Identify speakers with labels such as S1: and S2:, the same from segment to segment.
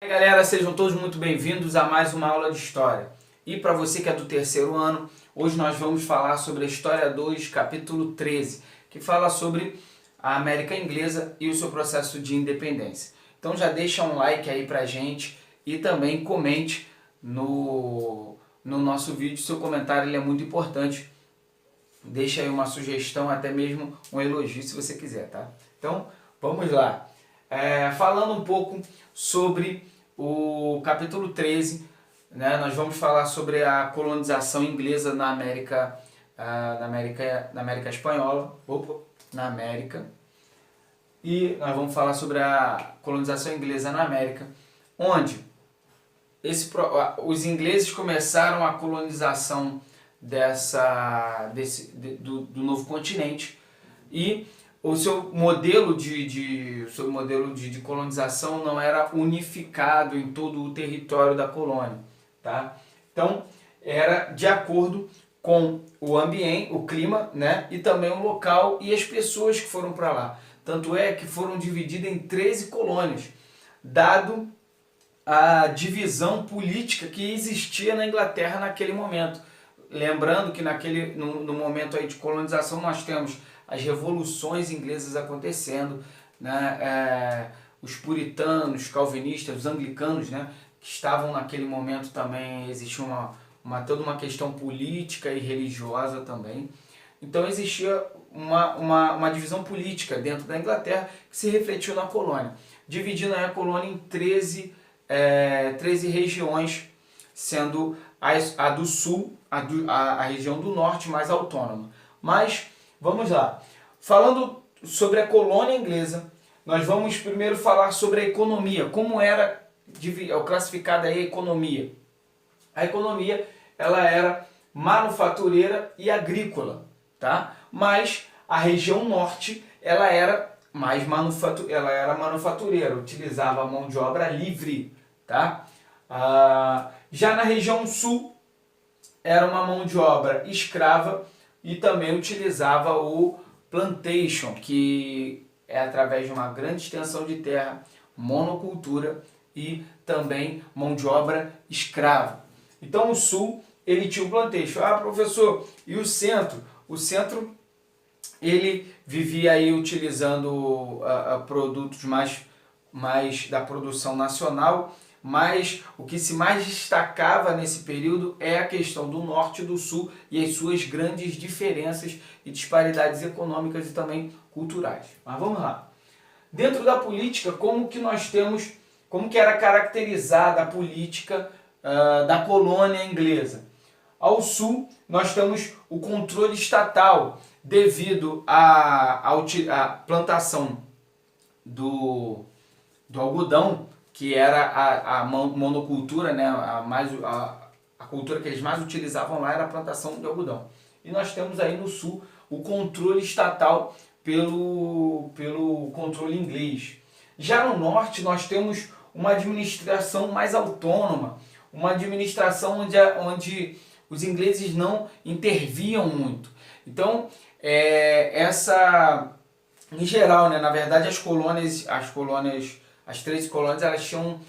S1: E aí, galera, sejam todos muito bem-vindos a mais uma aula de História. E para você que é do terceiro ano, hoje nós vamos falar sobre a História 2, capítulo 13, que fala sobre a América Inglesa e o seu processo de independência. Então já deixa um like aí pra gente e também comente no nosso vídeo. Seu comentário ele é muito importante. Deixa aí uma sugestão, até mesmo um elogio se você quiser, tá? Então, vamos lá. Falando um pouco sobre o capítulo 13, né, nós vamos falar sobre a colonização inglesa na América, na América Espanhola, na América, e nós vamos falar sobre a colonização inglesa na América, onde os ingleses começaram a colonização do novo continente, e o seu modelo de colonização não era unificado em todo o território da colônia, tá? Então era de acordo com o ambiente, o clima, né? E também o local e as pessoas que foram para lá. Tanto é que foram divididas em 13 colônias, dado a divisão política que existia na Inglaterra naquele momento. Lembrando que no momento aí de colonização nós temos as revoluções inglesas acontecendo, né? Os puritanos, os calvinistas, os anglicanos, né? Que estavam naquele momento também, existia toda uma questão política e religiosa também. Então existia uma divisão política dentro da Inglaterra que se refletiu na colônia, dividindo a colônia em 13 regiões, sendo a do sul, a região do norte mais autônoma. Mas, vamos lá. Falando sobre a colônia inglesa, nós vamos primeiro falar sobre a economia. Como era classificada a economia? A economia ela era manufatureira e agrícola, tá? Mas a região norte ela era manufatureira, utilizava a mão de obra livre, tá? Já na região sul era uma mão de obra escrava e também utilizava o plantation, que é através de uma grande extensão de terra, monocultura e também mão de obra escrava. Então o sul ele tinha o plantation. Ah, professor, e o centro? O centro ele vivia aí utilizando produtos mais da produção nacional, mas o que se mais destacava nesse período é a questão do norte e do sul e as suas grandes diferenças e disparidades econômicas e também culturais. Mas vamos lá. Dentro da política, como que era caracterizada a política da colônia inglesa? Ao sul, nós temos o controle estatal devido à plantação do algodão, que era a monocultura, né? A cultura que eles mais utilizavam lá era a plantação de algodão. E nós temos aí no sul o controle estatal pelo controle inglês. Já no norte nós temos uma administração mais autônoma, uma administração onde os ingleses não interviam muito. Então, em geral, né, na verdade, as 13 colônias, elas tinham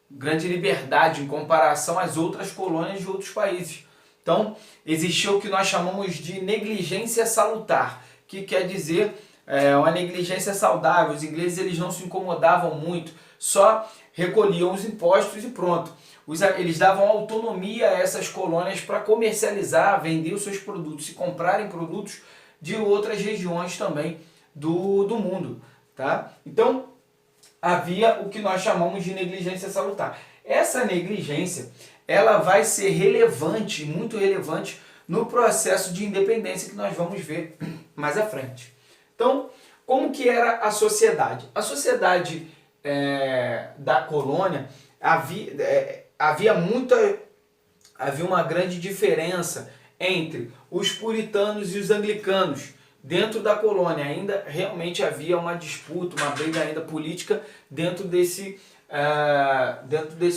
S1: grande liberdade em comparação às outras colônias de outros países. Então, existia o que nós chamamos de negligência salutar, que quer dizer uma negligência saudável. Os ingleses eles não se incomodavam muito, só recolhiam os impostos e pronto. Eles davam autonomia a essas colônias para comercializar, vender os seus produtos e comprarem produtos de outras regiões também do mundo, tá? Então, havia o que nós chamamos de negligência salutar. Essa negligência, ela vai ser relevante, muito relevante, no processo de independência que nós vamos ver mais à frente. Então, como que era a sociedade? A sociedade da colônia havia uma grande diferença entre os puritanos e os anglicanos. Dentro da colônia ainda realmente havia uma disputa, uma briga ainda política dentro desse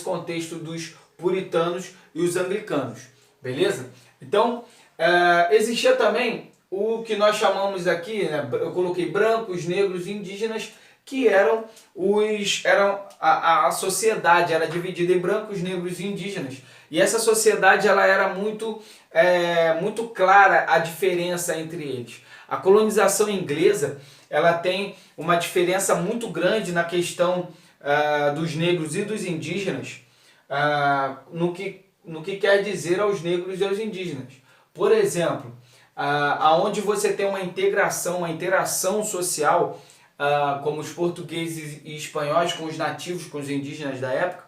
S1: contexto dos puritanos e os anglicanos, beleza? Então, existia também o que nós chamamos aqui, né, eu coloquei brancos, negros e indígenas, que a sociedade era dividida em brancos, negros e indígenas. E essa sociedade ela era muito clara a diferença entre eles. A colonização inglesa ela tem uma diferença muito grande na questão dos negros e dos indígenas, no que quer dizer aos negros e aos indígenas. Por exemplo, aonde você tem uma integração, uma interação social, como os portugueses e espanhóis com os nativos, com os indígenas da época,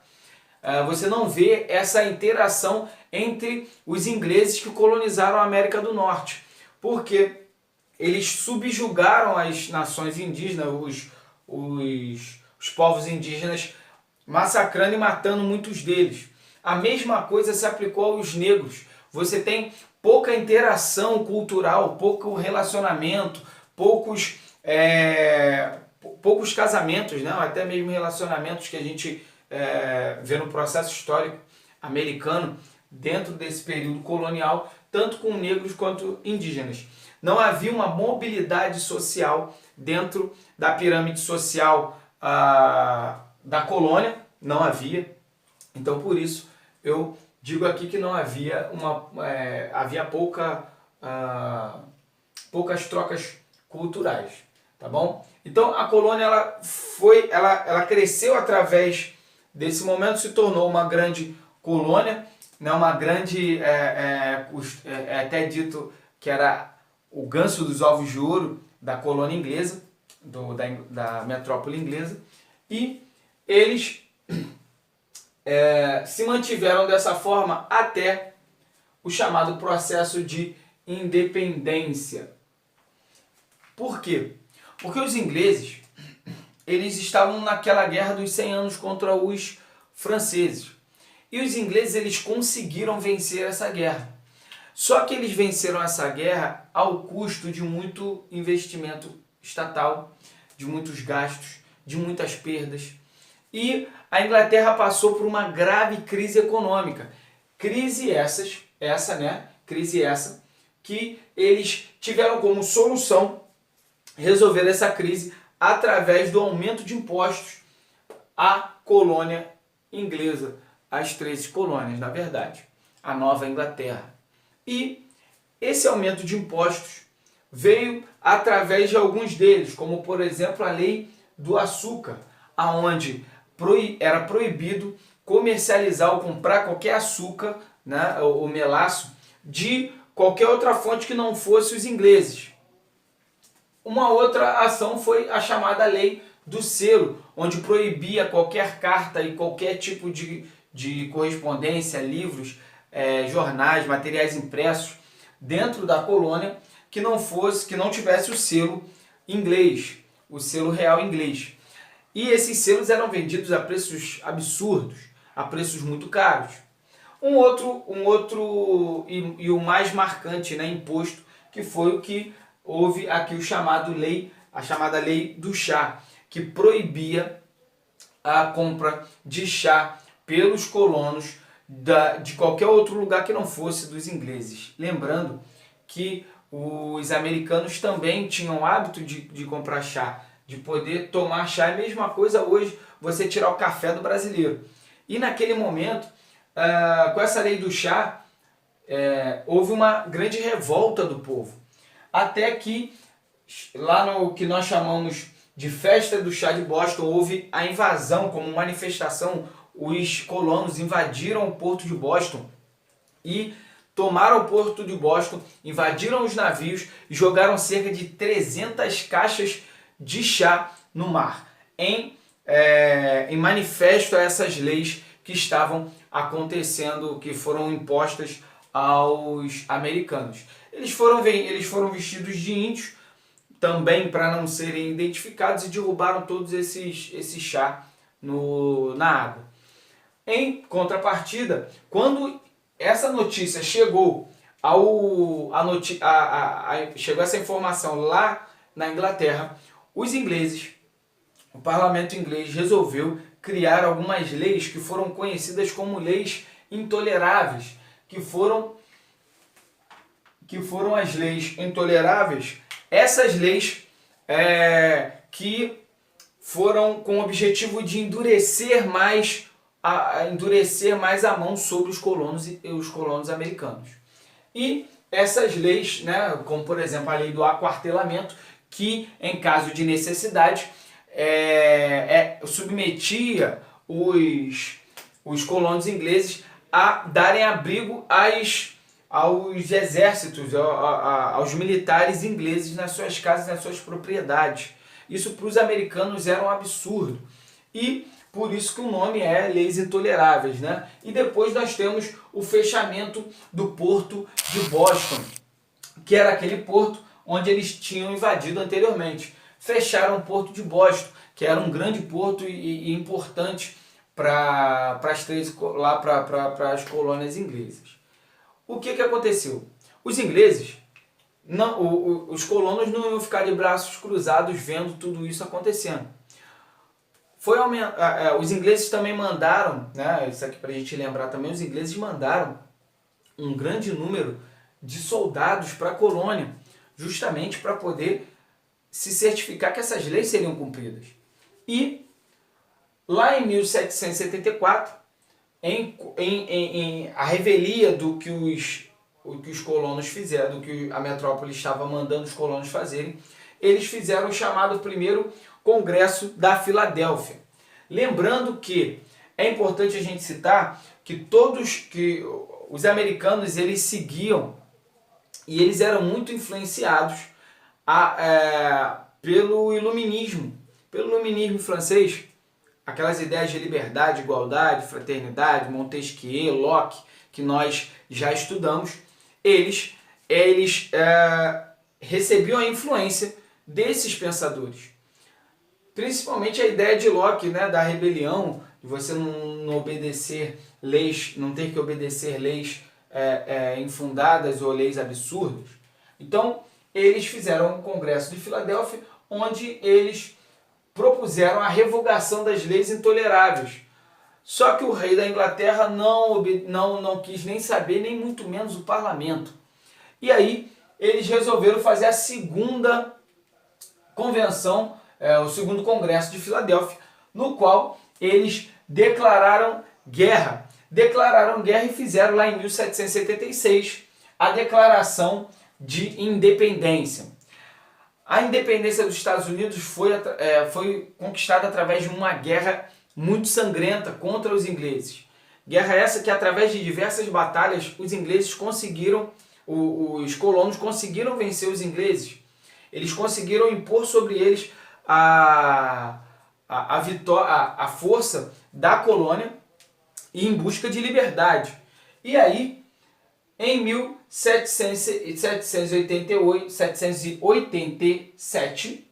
S1: você não vê essa interação entre os ingleses que colonizaram a América do Norte, porque eles subjugaram as nações indígenas, os povos indígenas, massacrando e matando muitos deles. A mesma coisa se aplicou aos negros. Você tem pouca interação cultural, pouco relacionamento, poucos casamentos, né? Até mesmo relacionamentos que a gente vê no processo histórico americano dentro desse período colonial, tanto com negros quanto indígenas. Não havia uma mobilidade social dentro da pirâmide social da colônia, não havia. Então, por isso, eu digo aqui que não havia havia poucas trocas culturais, tá bom? Então, a colônia ela cresceu através desse momento, se tornou uma grande colônia, né? Uma grande, até dito que era o ganso dos ovos de ouro da colônia inglesa, da metrópole inglesa, e eles se mantiveram dessa forma até o chamado processo de independência. Por quê? Porque os ingleses eles estavam naquela guerra dos 100 anos contra os franceses. E os ingleses eles conseguiram vencer essa guerra. Só que eles venceram essa guerra ao custo de muito investimento estatal, de muitos gastos, de muitas perdas. E a Inglaterra passou por uma grave crise econômica. Crise essa que eles tiveram como solução resolver essa crise através do aumento de impostos à colônia inglesa, às 13 colônias, na verdade, a Nova Inglaterra. E esse aumento de impostos veio através de alguns deles, como por exemplo a lei do açúcar, aonde era proibido comercializar ou comprar qualquer açúcar, né, ou melaço, de qualquer outra fonte que não fosse os ingleses. Uma outra ação foi a chamada lei do selo, onde proibia qualquer carta e qualquer tipo de correspondência, livros, jornais, materiais impressos dentro da colônia que não tivesse o selo inglês, o selo real inglês. E esses selos eram vendidos a preços absurdos, a preços muito caros. Um outro e o mais marcante, né, imposto, que foi o que houve aqui a chamada lei do chá, que proibia a compra de chá pelos colonos de qualquer outro lugar que não fosse dos ingleses. Lembrando que os americanos também tinham o hábito de comprar chá, de poder tomar chá. É a mesma coisa hoje você tirar o café do brasileiro. E naquele momento, com essa lei do chá, houve uma grande revolta do povo. Até que, lá no que nós chamamos de Festa do Chá de Boston, houve a invasão como manifestação. Os colonos invadiram o porto de Boston e tomaram o porto de Boston, invadiram os navios e jogaram cerca de 300 caixas de chá no mar, em manifesto a essas leis que estavam acontecendo, que foram impostas aos americanos. Eles foram vestidos de índios, também para não serem identificados, e derrubaram todos esse chá na água. Em contrapartida, quando essa notícia chegou chegou essa informação lá na Inglaterra, os ingleses, o parlamento inglês resolveu criar algumas leis que foram conhecidas como leis intoleráveis, que foram as leis intoleráveis, essas leis que foram com o objetivo de endurecer mais a mão sobre os colonos americanos. E essas leis, né, como por exemplo a lei do aquartelamento, que em caso de necessidade submetia os colonos ingleses a darem abrigo aos exércitos, aos militares ingleses nas suas casas, nas suas propriedades. Isso para os americanos era um absurdo. E por isso que o nome é Leis Intoleráveis, né? E depois nós temos o fechamento do porto de Boston, que era aquele porto onde eles tinham invadido anteriormente. Fecharam o porto de Boston, que era um grande porto e importante para as colônias inglesas. O que aconteceu? Os ingleses, os colonos não iam ficar de braços cruzados vendo tudo isso acontecendo. Os ingleses também mandaram, né, isso aqui para a gente lembrar também, os ingleses mandaram um grande número de soldados para a colônia, justamente para poder se certificar que essas leis seriam cumpridas. E lá em 1774, a revelia do que os colonos fizeram, do que a metrópole estava mandando os colonos fazerem, eles fizeram o chamado primeiro Congresso da Filadélfia. Lembrando que é importante a gente citar que os americanos eles seguiam e eles eram muito influenciados pelo iluminismo francês, aquelas ideias de liberdade, igualdade, fraternidade, Montesquieu, Locke, que nós já estudamos. Eles recebiam a influência desses pensadores. Principalmente a ideia de Locke, né, da rebelião, de você não obedecer leis, não ter que obedecer leis infundadas ou leis absurdas. Então, eles fizeram um congresso de Filadélfia, onde eles propuseram a revogação das leis intoleráveis. Só que o rei da Inglaterra não quis nem saber, nem muito menos o parlamento. E aí eles resolveram fazer a segunda convenção, o segundo congresso de Filadélfia, no qual eles declararam guerra. E fizeram lá em 1776 a Declaração de Independência. A independência dos Estados Unidos foi conquistada através de uma guerra muito sangrenta contra os ingleses. Guerra essa que, através de diversas batalhas, os colonos conseguiram vencer os ingleses. Eles conseguiram impor sobre eles a força da colônia e em busca de liberdade. E aí, em 1787,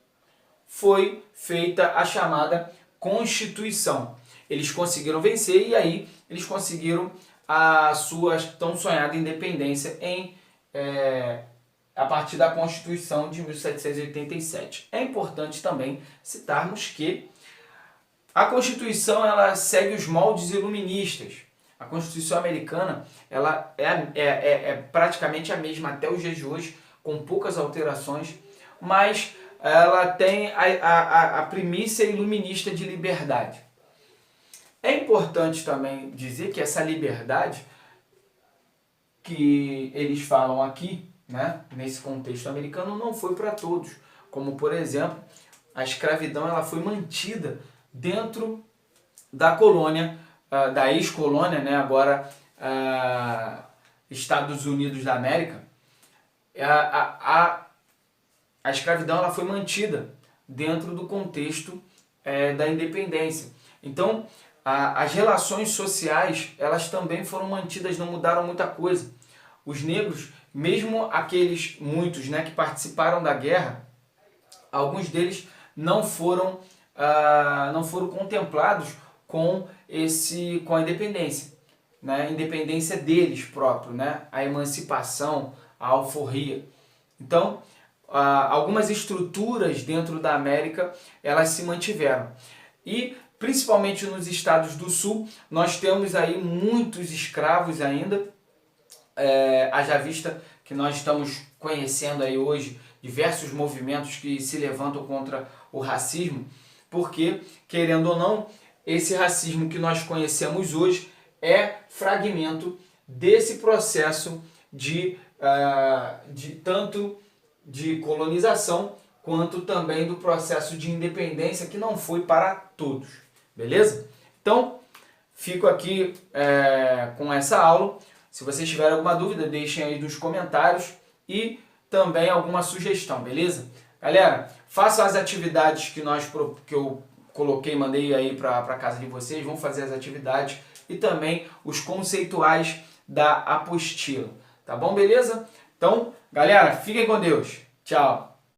S1: foi feita a chamada Constituição. Eles conseguiram vencer e aí eles conseguiram a sua tão sonhada independência a partir da Constituição de 1787. É importante também citarmos que a Constituição ela segue os moldes iluministas. A Constituição americana ela é praticamente a mesma até os dias de hoje, com poucas alterações, mas ela tem a primícia iluminista de liberdade. É importante também dizer que essa liberdade que eles falam aqui, né, nesse contexto americano, não foi para todos. Como, por exemplo, a escravidão ela foi mantida dentro da colônia, da ex-colônia, né, agora Estados Unidos da América. A escravidão ela foi mantida dentro do contexto da independência. Então, as relações sociais elas também foram mantidas, não mudaram muita coisa. Os negros, mesmo muitos, né, que participaram da guerra, alguns deles não foram contemplados com a independência, né? A independência deles próprios, né? A emancipação, a alforria. Então, algumas estruturas dentro da América elas se mantiveram. E principalmente nos estados do sul, nós temos aí muitos escravos ainda, haja vista que nós estamos conhecendo aí hoje diversos movimentos que se levantam contra o racismo. porque, querendo ou não, esse racismo que nós conhecemos hoje é fragmento desse processo de tanto de colonização quanto também do processo de independência, que não foi para todos, beleza? Então, fico aqui com essa aula. Se vocês tiverem alguma dúvida, deixem aí nos comentários e também alguma sugestão, beleza? Galera, façam as atividades que eu coloquei, mandei aí para casa de vocês, vão fazer as atividades e também os conceituais da apostila, tá bom, beleza? Então, galera, fiquem com Deus. Tchau.